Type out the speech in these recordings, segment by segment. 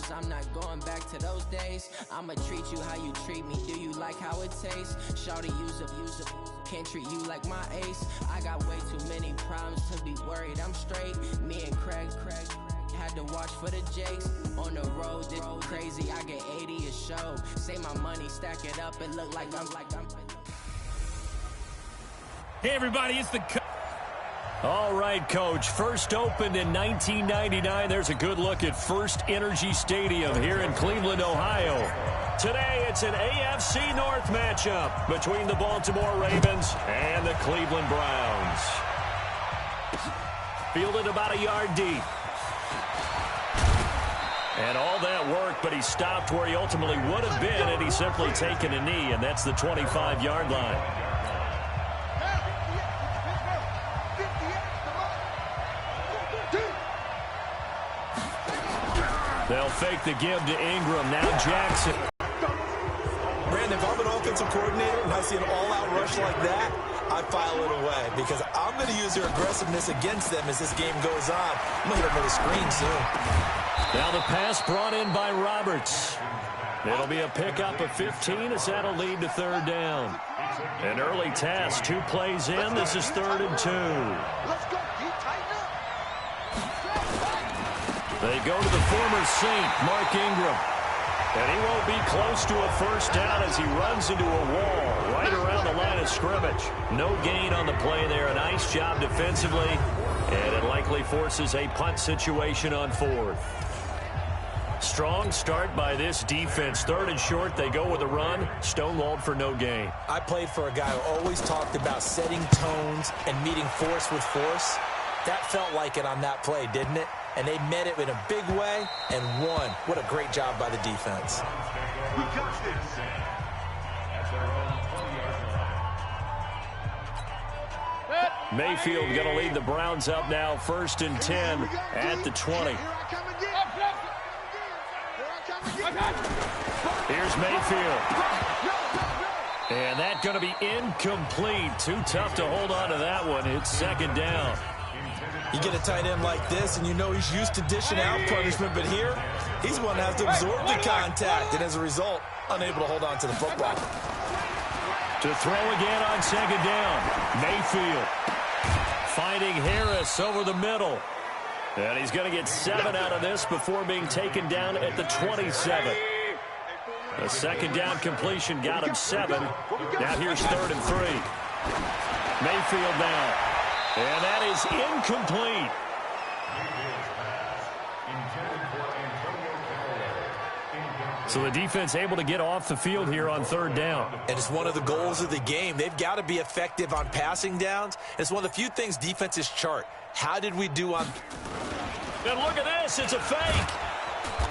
cause I'm not going back to those days. I'ma treat you how you treat me, do you like how it tastes? Shawty, use up, can't treat you like my ace. I got way too many problems to be worried, I'm straight. Me and Craig had to watch for the Jakes. On the road, this crazy, I get 80 a show. Say my money, stack it up, it look like I'm Hey everybody, it's the All right, Coach. First opened in 1999. There's a good look at First Energy Stadium here in Cleveland, Ohio. Today, it's an AFC North matchup between the Baltimore Ravens and the Cleveland Browns. Fielded about a yard deep. And all that work, but he stopped where he ultimately would have been had he simply taken a knee, and that's the 25-yard line. They'll fake the give to Ingram. Now Jackson. Brandon, if I'm an offensive coordinator and I see an all-out rush like that, I file it away because I'm going to use their aggressiveness against them as this game goes on. I'm going to hit them with a screen soon. Now the pass brought in by Roberts. It'll be a pickup of 15 as that'll lead to third down. An early task, 2 plays in. This is 3rd and 2. They go to the former Saint, Mark Ingram. And he won't be close to a first down as he runs into a wall right around the line of scrimmage. No gain on the play there. A nice job defensively. And it likely forces a punt situation on 4th. Strong start by this defense. 3rd and short, they go with a run. Stonewalled for no gain. I played for a guy who always talked about setting tones and meeting force with force. That felt like it on that play, didn't it? And they met it in a big way and won. What a great job by the defense. We got this. Mayfield going to lead the Browns up now, 1st and 10 at the 20. Here's Mayfield. And that's going to be incomplete. Too tough to hold on to that one. It's 2nd down. You get a tight end like this, and you know he's used to dishing out punishment, but here, he's the one that has to absorb the contact, and as a result, unable to hold on to the football. To throw again on 2nd down. Mayfield finding Harris over the middle. And he's going to get 7 out of this before being taken down at the 27. A 2nd down completion got him 7. Now here's 3rd and 3. Mayfield now. And that is incomplete. So the defense able to get off the field here on 3rd down. And it's one of the goals of the game. They've got to be effective on passing downs. It's one of the few things defenses chart. How did we do on... And look at this. It's a fake.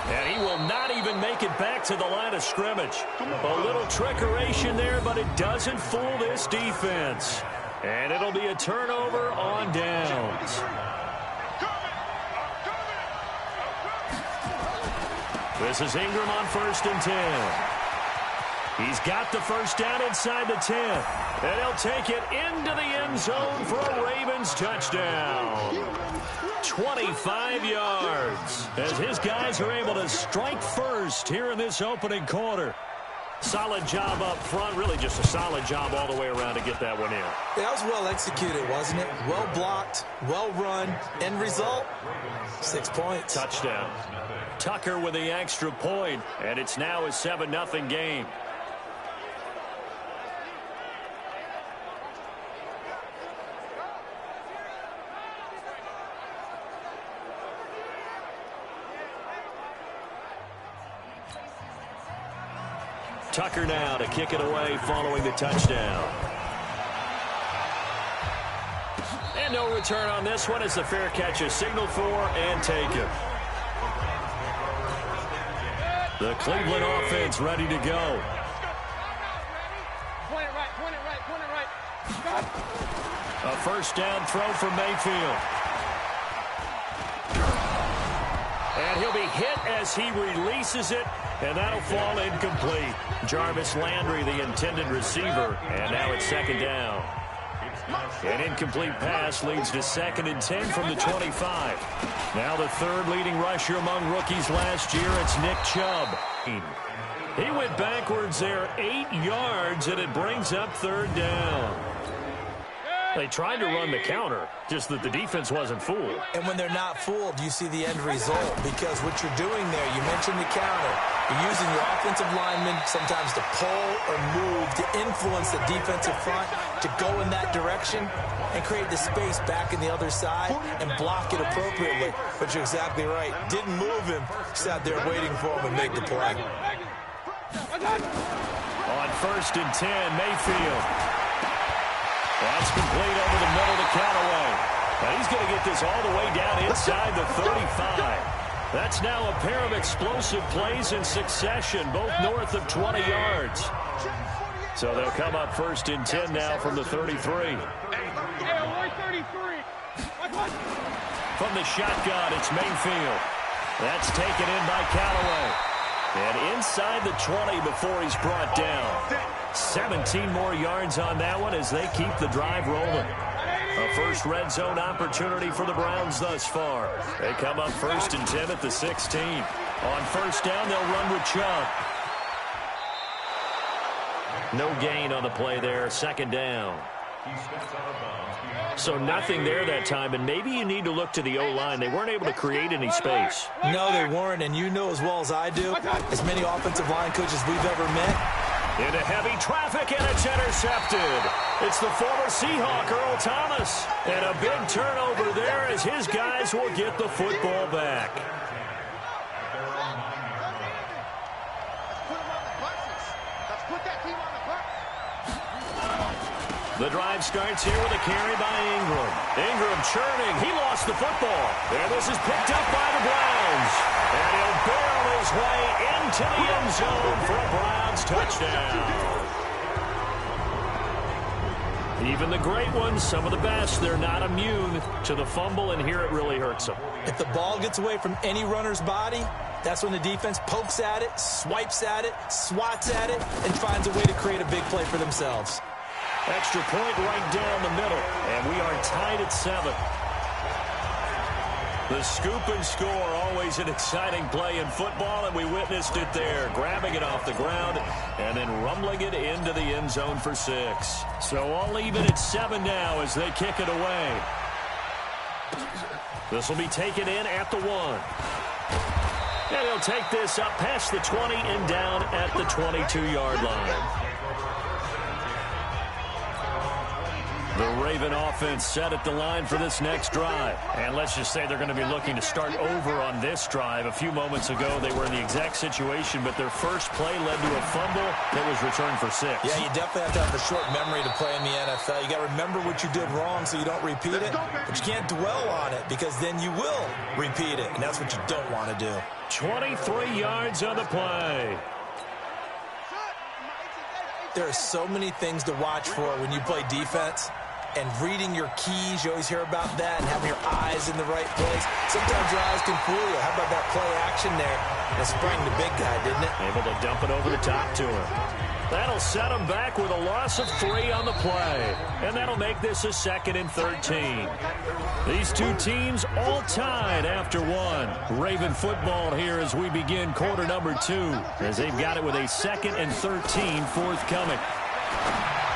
And he will not even make it back to the line of scrimmage. A little trickeration there, but it doesn't fool this defense. And it'll be a turnover on downs. This is Ingram on 1st and 10. He's got the first down inside the 10. And he'll take it into the end zone for a Ravens touchdown. 25 yards as his guys are able to strike first here in this opening quarter. Solid job up front, really just a solid job all the way around to get that one in. That was well executed, wasn't it? Well blocked, well run. End result, 6 points. Touchdown. Tucker with the extra point, and it's now a 7-0 game. Tucker now to kick it away following the touchdown. And no return on this one as the fair catch is signaled for and taken. The Cleveland offense ready to go. A first down throw from Mayfield. And he'll be hit as he releases it, and that'll fall incomplete. Jarvis Landry, the intended receiver, and now it's 2nd down. An incomplete pass leads to 2nd and 10 from the 25. Now the third leading rusher among rookies last year, it's Nick Chubb. He went backwards there 8 yards, and it brings up 3rd down. They tried to run the counter, just that the defense wasn't fooled. And when they're not fooled, you see the end result, because what you're doing there, you mentioned the counter. You're using your offensive linemen sometimes to pull or move to influence the defensive front to go in that direction and create the space back in the other side and block it appropriately. But you're exactly right. Didn't move him. Sat there waiting for him and made the play. On 1st and 10, Mayfield. That's complete over the middle to Callaway. And he's going to get this all the way down inside the 35. That's now a pair of explosive plays in succession, both north of 20 yards. So they'll come up 1st and 10 now from the 33. From the shotgun, it's Mayfield. That's taken in by Callaway. And inside the 20 before he's brought down. 17 more yards on that one as they keep the drive rolling. A first red zone opportunity for the Browns thus far. They come up 1st and 10 at the 16. On 1st down, they'll run with Chubb. No gain on the play there. 2nd down. So nothing there that time, and maybe you need to look to the O-line. They weren't able to create any space. No, they weren't, and you know as well as I do, as many offensive line coaches we've ever met. Into heavy traffic, and it's intercepted. It's the former Seahawk, Earl Thomas. And a big turnover there as his guys will get the football back. The drive starts here with a carry by Ingram. Ingram churning. He lost the football. And this is picked up by the Browns. And he'll barrel his way into the end zone for a Browns touchdown. Even the great ones, some of the best, they're not immune to the fumble, and here it really hurts them. If the ball gets away from any runner's body, that's when the defense pokes at it, swipes at it, swats at it, and finds a way to create a big play for themselves. Extra point right down the middle, and we are tied at 7. The scoop and score, always an exciting play in football, and we witnessed it there, grabbing it off the ground and then rumbling it into the end zone for 6. So all even at 7 now as they kick it away. This will be taken in at the 1. And he'll take this up past the 20 and down at the 22-yard line. The Raven offense set at the line for this next drive. And let's just say they're going to be looking to start over on this drive. A few moments ago, they were in the exact situation, but their first play led to a fumble that was returned for 6. Yeah, you definitely have to have a short memory to play in the NFL. You got to remember what you did wrong so you don't repeat it, but you can't dwell on it because then you will repeat it, and that's what you don't want to do. 23 yards on the play. There are so many things to watch for when you play defense. And reading your keys, you always hear about that, and having your eyes in the right place. Sometimes your eyes can fool you. How about that play action there? It sprang the big guy, didn't it? Able to dump it over the top to him. That'll set him back with a loss of 3 on the play. And that'll make this a 2nd and 13. These two teams all tied after 1. Raven football here as we begin quarter number 2, as they've got it with a 2nd and 13 forthcoming.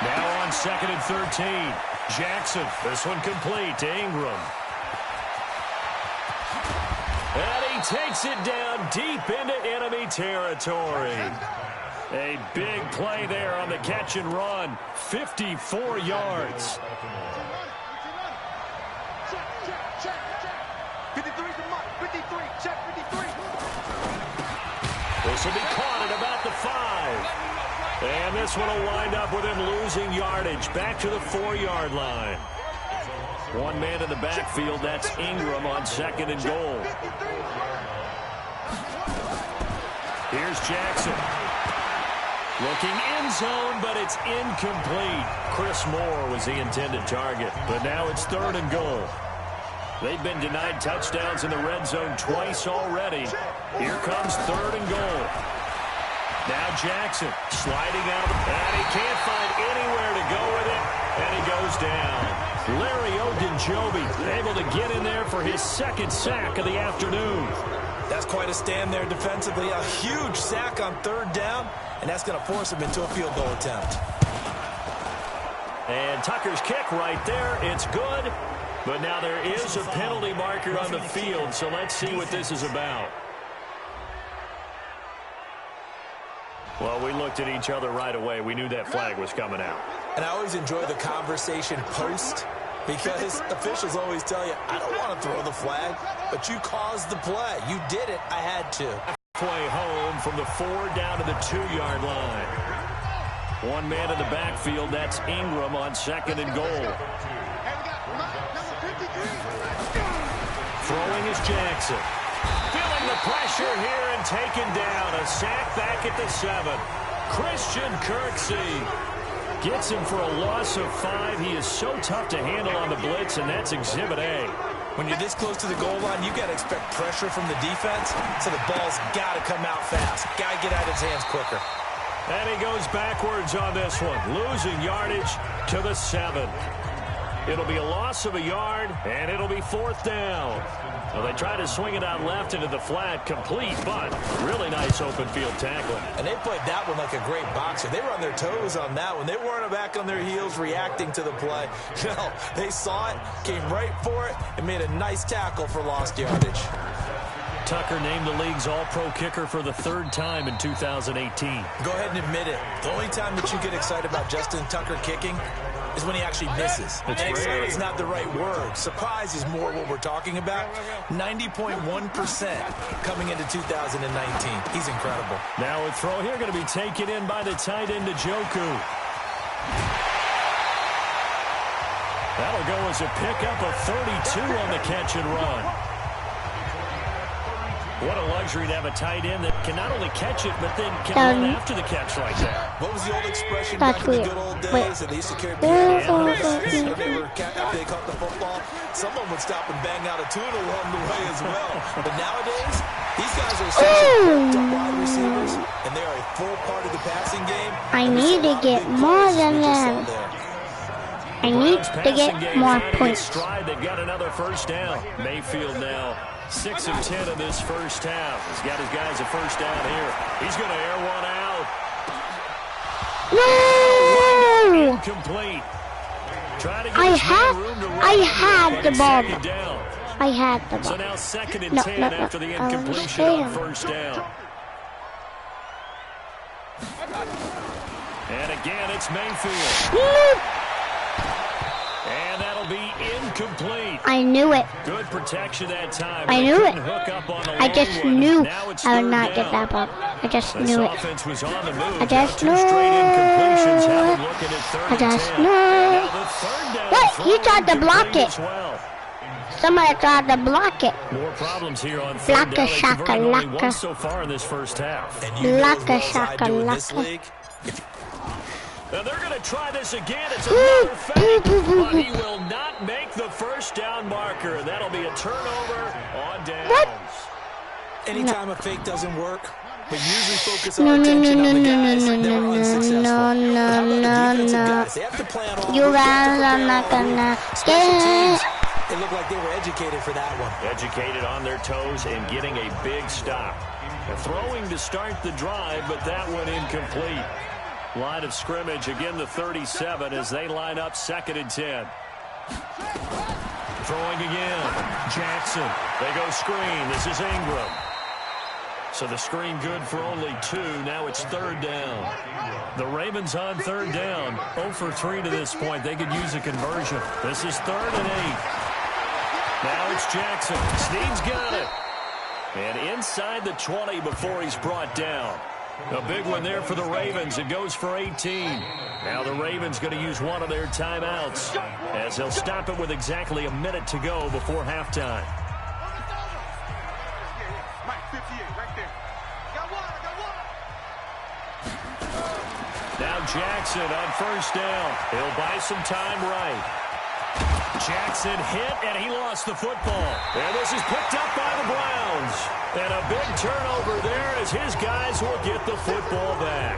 Now on 2nd and 13. Jackson, this one complete to Ingram. And he takes it down deep into enemy territory. A big play there on the catch and run. 54 yards. This will be caught at about the 5. And this one will wind up with him losing yardage back to the 4-yard line. One man in the backfield, that's Ingram on 2nd and goal. Here's Jackson. Looking end zone, but it's incomplete. Chris Moore was the intended target, but now it's 3rd and goal. They've been denied touchdowns in the red zone twice already. Here comes 3rd and goal. Now Jackson sliding out, and he can't find anywhere to go with it, and he he goes down. Larry Ogunjobi able to get in there for his second sack of the afternoon. That's quite a stand there defensively. A huge sack on third down, and that's going to force him into a field goal attempt. And Tucker's kick right there. It's good. But now there is a penalty marker on the field, so let's see what this is about. Well, we looked at each other right away. We knew that flag was coming out. And I always enjoy the conversation post, because officials always tell you, I don't want to throw the flag, but you caused the play. You did it. I had to. Halfway home from the 4 down to the 2-yard line. One man in the backfield. That's Ingram on 2nd and goal. Throwing is Jackson. Feeling the pressure here and taken down. A sack back at the 7. Christian Kirksey gets him for a loss of 5. He is so tough to handle on the blitz, and that's Exhibit A. When you're this close to the goal line, you've got to expect pressure from the defense, so the ball's got to come out fast. Got to get out of his hands quicker. And he goes backwards on this one, losing yardage to the 7. It'll be a loss of a yard, and it'll be 4th down. Well, they try to swing it out left into the flat, complete, but really nice open field tackling. And they played that one like a great boxer. They were on their toes on that one. They weren't back on their heels reacting to the play. No, they saw it, came right for it, and made a nice tackle for lost yardage. Tucker named the league's all-pro kicker for the 3rd time in 2018. Go ahead and admit it. The only time that you get excited about Justin Tucker kicking is when he actually misses. And excited is not the right word. Surprise is more what we're talking about. 90.1% coming into 2019. He's incredible. Now a throw here going to be taken in by the tight end Njoku. That'll go as a pickup of 32 on the catch and run. What a luxury to have a tight end that can not only catch it, but then can run after the catch like that. What was the old expression back in the good old days? They used to carry people after they caught the football. Someone would stop and bang out a tune along the way as well. But nowadays, these guys are such wide receivers, and they are a full part of the passing game. I need to get more than them. I need to get more points. They've got another first down. Mayfield now 6 of 10 in this first half. He's got his guys a first down here. He's going to air one out. No! Incomplete. I had the ball. I had the ball. So now 2nd and 10 after the incompletion on first down. And again, it's Mayfield. And that'll be incomplete. I knew it. Good protection that time. I knew it. Hook up on the I just knew I would not down. get that ball. I just knew it. Offense was on the move. I just knew I just knew. What? He tried to block it. Somebody tried to block it. More problems here on third down. They've converted only one so far in this first half. And you know as well as I do in this league, and they're going to try this again. It's another fake, but he will not make the first down marker. That'll be a turnover on downs. What? Anytime a fake doesn't work, we usually focus our attention on the guys that were unsuccessful. No. They have to play on all You guys are not gonna special teams. get. They look like they were educated for that one. Educated on their toes and getting a big stop. They're throwing to start the drive, but that one incomplete. Line of scrimmage, again the 37 as they line up 2nd and 10. Throwing again. Jackson. They go screen. This is Ingram. So the screen good for only 2. Now it's 3rd down. The Ravens on 3rd down. 0 for 3 to this point. They could use a conversion. This is 3rd and 8. Now it's Jackson. Snead's got it. And inside the 20 before he's brought down. A big one there for the Ravens. It goes for 18. Now the Ravens going to use one of their timeouts as they'll stop it with exactly a minute to go before halftime. Now Jackson on first down. He'll buy some time right. Jackson hit, and he lost the football. And this is picked up by the Browns. And a big turnover there as his guys will get the football back.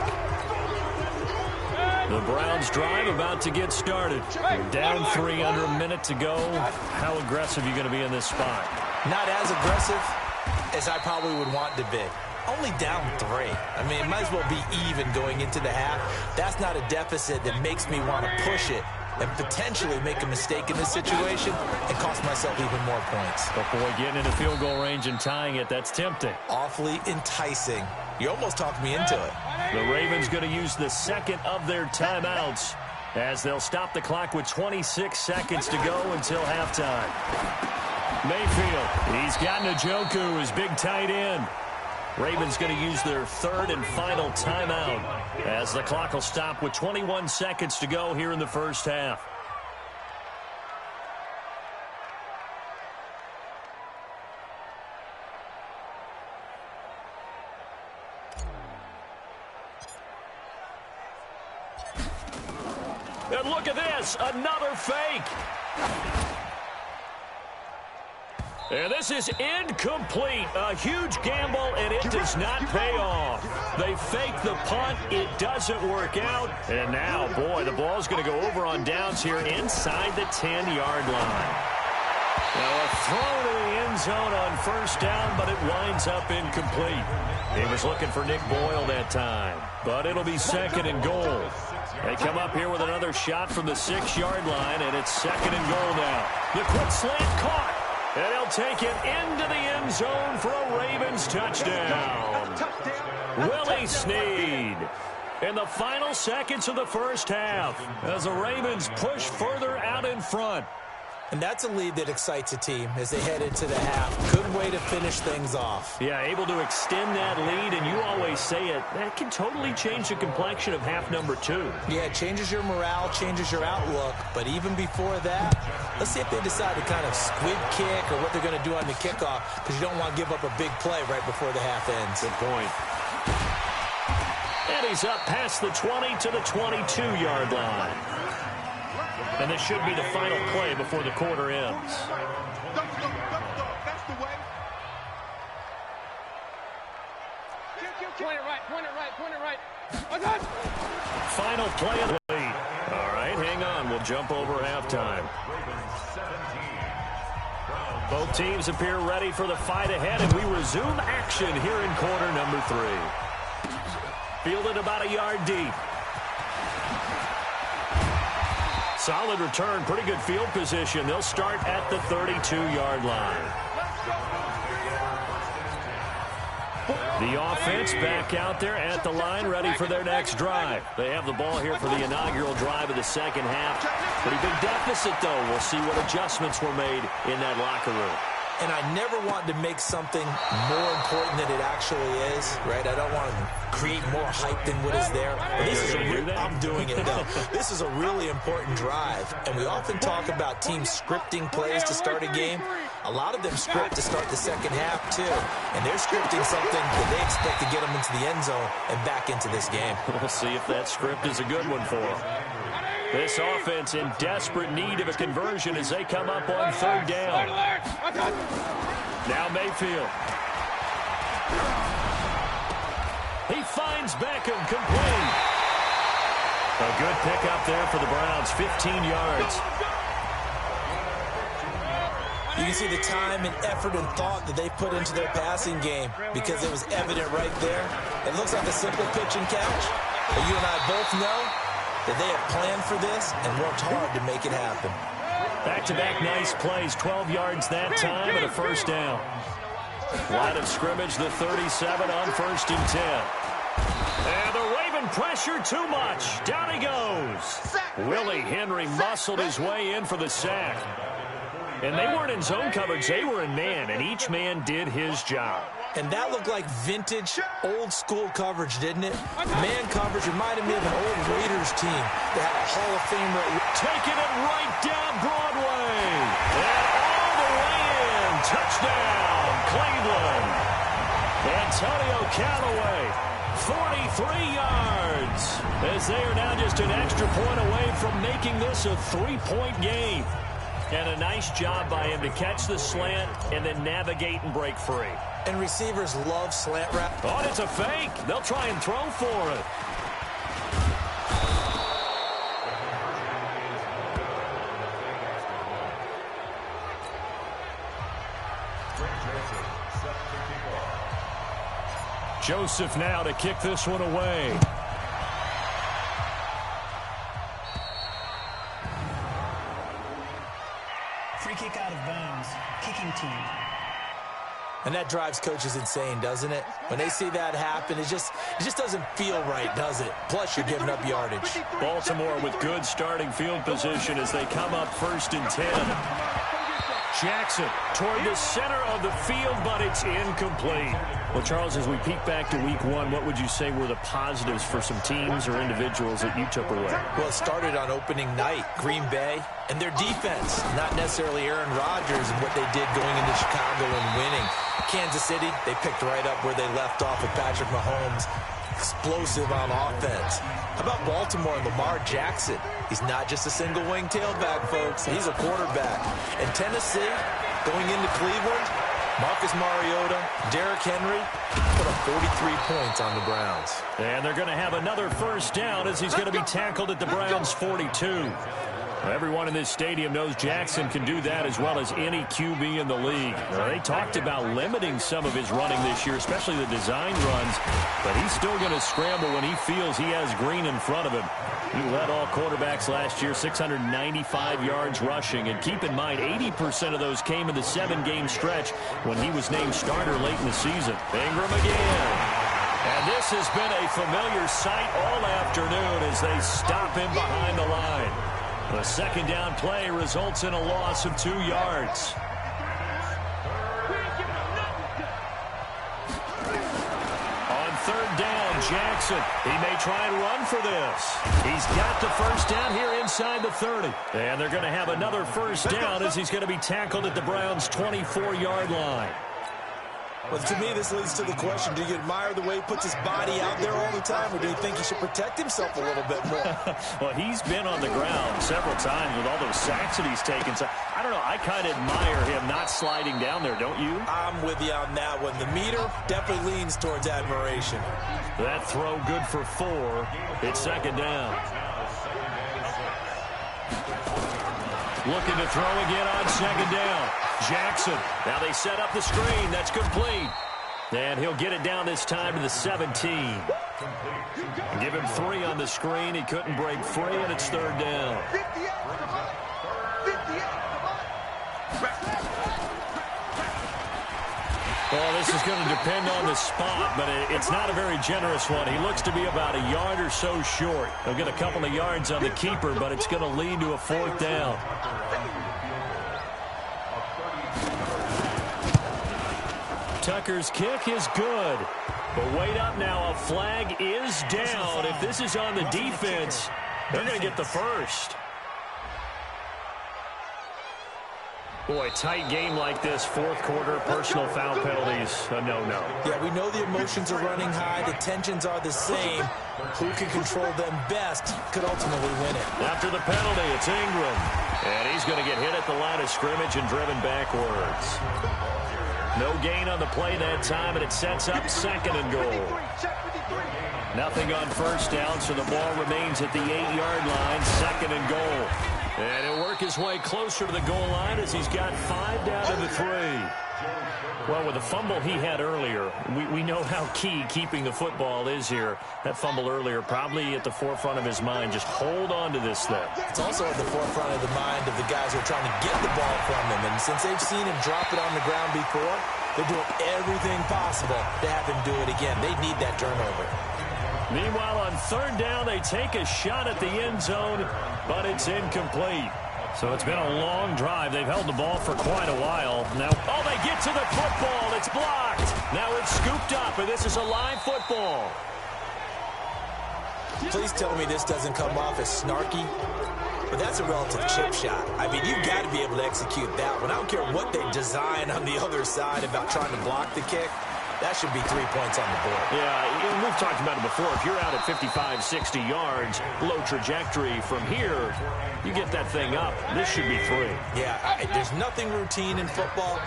The Browns drive about to get started. You're down 3 under a minute to go. How aggressive are you going to be in this spot? Not as aggressive as I probably would want to be. Only down 3. I mean, it might as well be even going into the half. That's not a deficit that makes me want to push it and potentially make a mistake in this situation and cost myself even more points. But boy, getting into field goal range and tying it, that's tempting. Awfully enticing. You almost talked me into it. The Ravens going to use the second of their timeouts as they'll stop the clock with 26 seconds to go until halftime. Mayfield, he's got Njoku, his big tight end. Ravens going to use their third and final timeout as the clock will stop with 21 seconds to go here in the first half. And look at this, another fake. And this is incomplete. A huge gamble, and it does not pay off. They fake the punt. It doesn't work out. And now, boy, the ball's going to go over on downs here inside the 10-yard line. Now a throw to the end zone on first down, but it winds up incomplete. He was looking for Nick Boyle that time, but it'll be second and goal. They come up here with another shot from the 6-yard line, and it's second and goal now. The quick slant caught. And he'll take it into the end zone for a Ravens touchdown. Willie Snead in the final seconds of the first half as the Ravens push further out in front. And that's a lead that excites a team as they head into the half. Good way to finish things off. Yeah, able to extend that lead, and you always say it, that can totally change the complexion of half number 2. Yeah, it changes your morale, changes your outlook. But even before that, let's see if they decide to kind of squib kick or what they're going to do on the kickoff, because you don't want to give up a big play right before the half ends. Good point. And he's up past the 20 to the 22-yard line. And this should be the final play before the quarter ends. Point it right. Final play of the lead. All right, hang on. We'll jump over halftime. Both teams appear ready for the fight ahead, and we resume action here in quarter number 3. Fielded about a yard deep. Solid return, pretty good field position. They'll start at the 32-yard line. The offense back out there at the line, ready for their next drive. They have the ball here for the inaugural drive of the second half. Pretty big deficit, though. We'll see what adjustments were made in that locker room. And I never want to make something more important than it actually is, right? I don't want to create more hype than what is there. But this is I'm doing it, though. This is a really important drive. And we often talk about teams scripting plays to start a game. A lot of them script to start the second half, too. And they're scripting something that they expect to get them into the end zone and back into this game. We'll see if that script is a good one for them. This offense in desperate need of a conversion as they come up on third down. Now Mayfield. He finds Beckham complete. A good pickup there for the Browns, 15 yards. You can see the time and effort and thought that they put into their passing game because it was evident right there. It looks like a simple pitch and catch, but you and I both know that they have planned for this and worked hard to make it happen. Back-to-back nice plays, 12 yards that time and a first down. Line of scrimmage, the 37 on first and 10. And the Raven pressure too much. Down he goes. Willie Henry muscled his way in for the sack. And they weren't in zone coverage, they were in man, and each man did his job. And that looked like vintage, old-school coverage, didn't it? Man coverage reminded me of an old Raiders team that had a Hall of Famer. Taking it right down Broadway. And all the way in. Touchdown, Cleveland. Antonio Callaway, 43 yards. As they are now just an extra point away from making this a 3-point game. And a nice job by him to catch the slant and then navigate and break free. And receivers love slant route. Oh, it's a fake. They'll try and throw for it. Joseph now to kick this one away. Free kick out of bounds. Kicking team. And that drives coaches insane, doesn't it? When they see that happen, it just doesn't feel right, does it? Plus, you're giving up yardage. Baltimore with good starting field position as they come up 1st and 10. Jackson toward the center of the field, but it's incomplete. Well, Charles, as we peek back to week 1, what would you say were the positives for some teams or individuals that you took away? Well, it started on opening night. Green Bay and their defense, not necessarily Aaron Rodgers and what they did going into Chicago and winning. Kansas City, they picked right up where they left off with Patrick Mahomes. Explosive on offense. How about Baltimore and Lamar Jackson? He's not just a single-wing tailback, folks. He's a quarterback. And Tennessee, going into Cleveland, Marcus Mariota, Derrick Henry, put up 43 points on the Browns. And they're going to have another 1st down as he's going to be tackled at the Browns' 42. Everyone in this stadium knows Jackson can do that as well as any QB in the league. They talked about limiting some of his running this year, especially the design runs, but he's still going to scramble when he feels he has green in front of him. He led all quarterbacks last year, 695 yards rushing, and keep in mind 80% of those came in the 7-game stretch when he was named starter late in the season. Ingram again. And this has been a familiar sight all afternoon as they stop him behind the line. The 2nd down play results in a loss of 2 yards. On 3rd down, Jackson. He may try and run for this. He's got the 1st down here inside the 30. And they're going to have another 1st down as he's going to be tackled at the Browns' 24-yard line. Well, to me, this leads to the question, do you admire the way he puts his body out there all the time, or do you think he should protect himself a little bit more? Well, he's been on the ground several times with all those sacks that he's taken. So, I don't know, I kind of admire him not sliding down there, don't you? I'm with you on that one. The meter definitely leans towards admiration. That throw good for 4. It's 2nd down. Looking to throw again on 2nd down. Jackson. Now they set up the screen. That's complete. And he'll get it down this time to the 17. Give him 3 on the screen. He couldn't break free, and it's 3rd down. Well, this is going to depend on the spot, but it's not a very generous one. He looks to be about a yard or so short. He'll get a couple of yards on the keeper, but it's going to lead to a 4th down. Tucker's kick is good. But wait up now. A flag is down. If this is on the defense, they're going to get the 1st. Boy, tight game like this, 4th quarter, personal foul penalties, a no-no. Yeah, we know the emotions are running high. The tensions are the same. Who can control them best could ultimately win it. After the penalty, it's Ingram. And he's going to get hit at the line of scrimmage and driven backwards. No gain on the play that time, and it sets up 2nd and goal. Nothing on 1st down, so the ball remains at the 8-yard line, 2nd and goal. And he'll work his way closer to the goal line as he's got 5 down to the 3. Well, with the fumble he had earlier, we know how key keeping the football is here. That fumble earlier probably at the forefront of his mind. Just hold on to this thing. It's also at the forefront of the mind of the guys who are trying to get the ball from him. And since they've seen him drop it on the ground before, they're doing everything possible to have him do it again. They need that turnover. Meanwhile, on 3rd down, they take a shot at the end zone, but it's incomplete. So it's been a long drive. They've held the ball for quite a while. Now, they get to the football. It's blocked. Now it's scooped up, and this is a live football. Please tell me this doesn't come off as snarky, but that's a relative chip shot. I mean, you've got to be able to execute that one. I don't care what they design on the other side about trying to block the kick. That should be 3 points on the board. Yeah, we've talked about it before. If you're out at 55, 60 yards, low trajectory from here, you get that thing up. This should be 3. Yeah, there's nothing routine in football,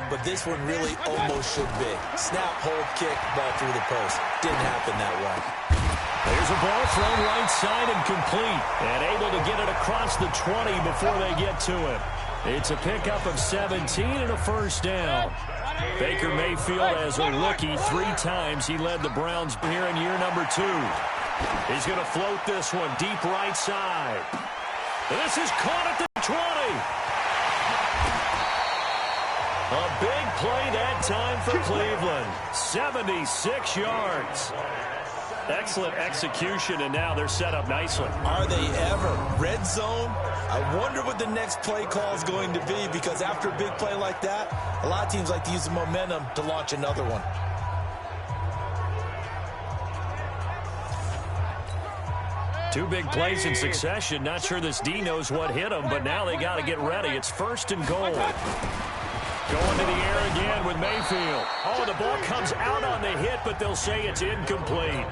but this one really almost should be. Snap, hold, kick, ball through the post. Didn't happen that way. There's a ball thrown right side and complete, and able to get it across the 20 before they get to it. It's a pickup of 17 and a 1st down. Baker Mayfield, as a rookie, 3 times he led the Browns here in year number 2. He's going to float this one deep right side. This is caught at the 20. A big play that time for Cleveland. 76 yards. Excellent execution, and now they're set up nicely. Are they ever? Red zone? I wonder what the next play call is going to be, because after a big play like that, a lot of teams like to use the momentum to launch another one. Two big plays in succession. Not sure this D knows what hit them, but now they got to get ready. It's 1st and goal. Going to the air again with Mayfield. Oh, the ball comes out on the hit, but they'll say it's incomplete.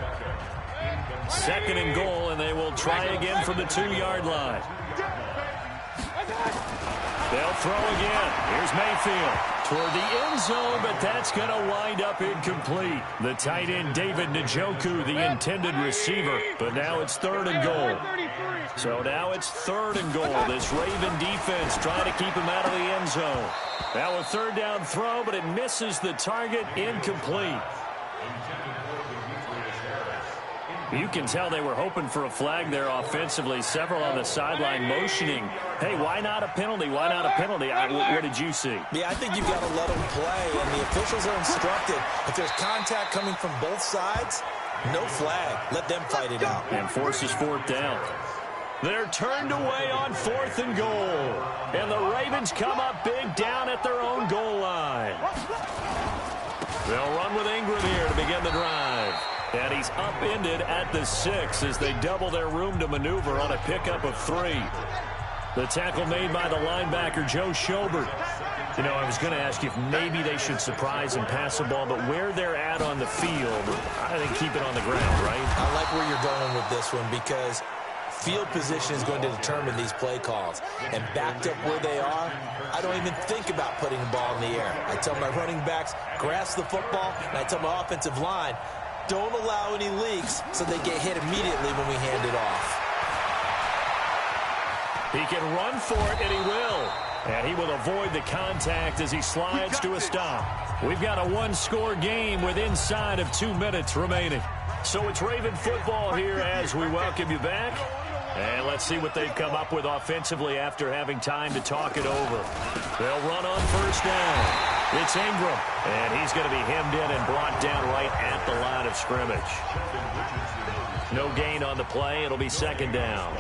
2nd and goal, and they will try again from the 2-yard line. They'll throw again. Here's Mayfield toward the end zone, but that's going to wind up incomplete. The tight end, David Njoku, the intended receiver, but now it's 3rd and goal. So now it's 3rd and goal. This Raven defense trying to keep him out of the end zone. Now a 3rd down throw, but it misses the target, incomplete. You can tell they were hoping for a flag there offensively. Several on the sideline motioning. Hey, why not a penalty? Why not a penalty? What did you see? Yeah, I think you've got to let them play, and the officials are instructed. If there's contact coming from both sides, no flag. Let them fight it out. And forces 4th down. They're turned away on 4th and goal. And the Ravens come up big down at their own goal line. They'll run with Ingram here to begin the drive. And he's upended at the 6 as they double their room to maneuver on a pickup of 3. The tackle made by the linebacker, Joe Schobert. You know, I was going to ask you if maybe they should surprise and pass the ball, but where they're at on the field, I think keep it on the ground, right? I like where you're going with this one, because field position is going to determine these play calls. And backed up where they are, I don't even think about putting the ball in the air. I tell my running backs, grasp the football, and I tell my offensive line, don't allow any leaks so they get hit immediately when we hand it off. He can run for it, and he will. And he will avoid the contact as he slides to a stop. We've got a 1-score game with inside of 2 minutes remaining. So it's Raven football here as we welcome you back. And let's see what they've come up with offensively after having time to talk it over. They'll run on 1st down. It's Ingram, and he's going to be hemmed in and brought down right at the line of scrimmage. No gain on the play. It'll be 2nd down.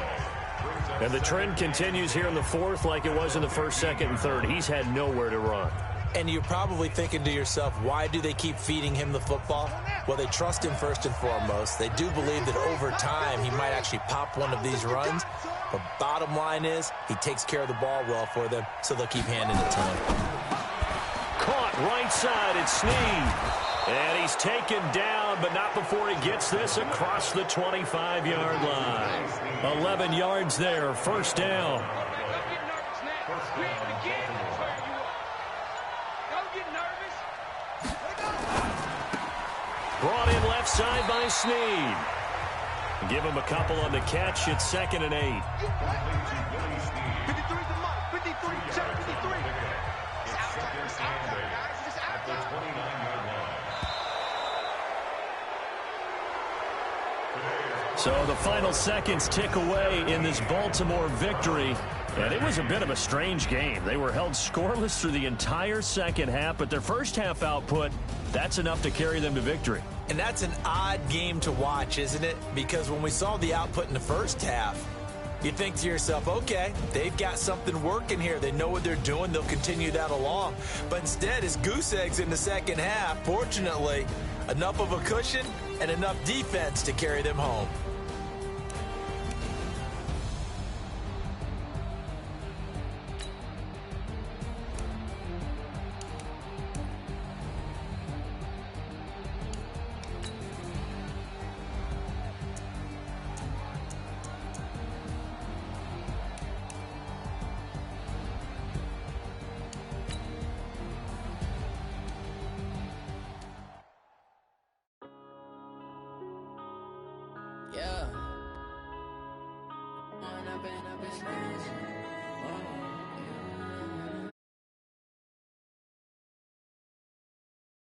And the trend continues here in the 4th like it was in the 1st, 2nd, and 3rd. He's had nowhere to run. And you're probably thinking to yourself, why do they keep feeding him the football? Well, they trust him first and foremost. They do believe that over time he might actually pop one of these runs. But bottom line is he takes care of the ball well for them, so they'll keep handing it to him. Caught right side, it's Snead. And he's taken down, but not before he gets this across the 25-yard line. 11 yards there, 1st down. Brought in left side by Snead. Give him a couple on the catch. It's 2nd and 8. 53 the mark. 53, check 53. So the final seconds tick away in this Baltimore victory. And it was a bit of a strange game. They were held scoreless through the entire 2nd half, but their 1st half output, that's enough to carry them to victory. And that's an odd game to watch, isn't it? Because when we saw the output in the 1st half, you think to yourself, okay, they've got something working here. They know what they're doing. They'll continue that along. But instead, it's goose eggs in the 2nd half. Fortunately, enough of a cushion and enough defense to carry them home. Yeah. Been up in business.